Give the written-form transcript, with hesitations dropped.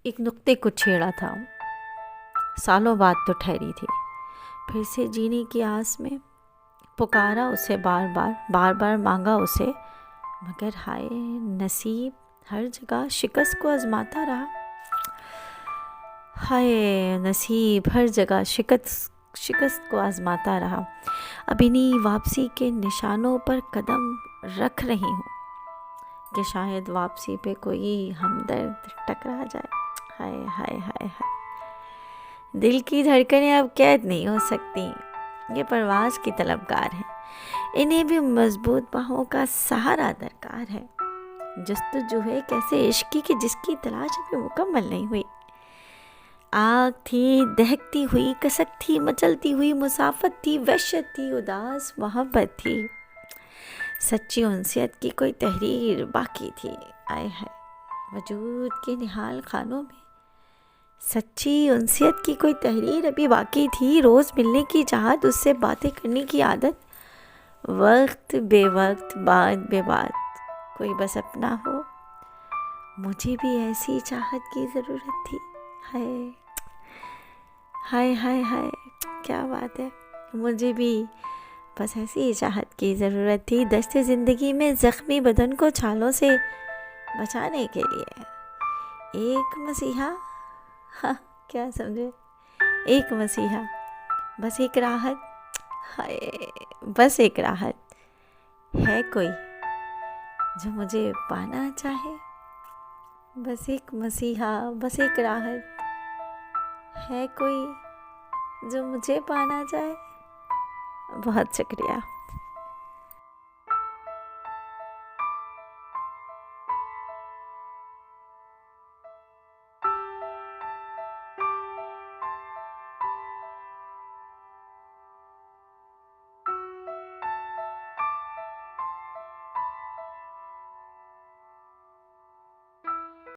एक नुक्ते को छेड़ा था, सालों बाद तो ठहरी थी। फिर से जीने की आस में पुकारा उसे बार बार मांगा उसे, मगर हाय नसीब हर जगह शिकस्त को आजमाता रहा। हाय नसीब हर जगह शिकस्त को आजमाता रहा। अब इन्हीं वापसी के निशानों पर कदम रख रही हूँ कि शायद वापसी पे कोई हमदर्द टकरा जाए। हाय हाय हाय हाय। दिल की धड़कनें अब कैद नहीं हो सकती, ये परवाज़ की तलबगार हैं। इन्हें भी मजबूत बाहों का सहारा दरकार है। जस्तजू है कैसे इश्क की जिसकी तलाश अभी मुकम्मल नहीं हुई। आग थी दहकती हुई, कसक थी मचलती हुई, मुसाफत थी, वहशत थी, उदास मोहब्बत थी। सच्ची उनसियत की कोई तहरीर बाकी थी। आए है वजूद के निहाल खानों में सच्ची उनसियत की कोई तहरीर अभी बाकी थी। रोज़ मिलने की चाहत, उससे बातें करने की आदत, वक्त बेवक्त बात बेबात कोई बस अपना हो। मुझे भी ऐसी चाहत की ज़रूरत थी। हाय हाय हाय हाय, क्या बात है। मुझे भी बस ऐसी ही चाहत की ज़रूरत थी, दस्ते ज़िंदगी में ज़ख्मी बदन को छालों से बचाने के लिए। एक मसीहा, हाँ क्या समझे, एक मसीहा, बस एक राहत। हाय बस एक राहत है कोई जो मुझे पाना चाहे। बस एक मसीहा, बस एक राहत है कोई जो मुझे पाना चाहे। बहुत शुक्रिया।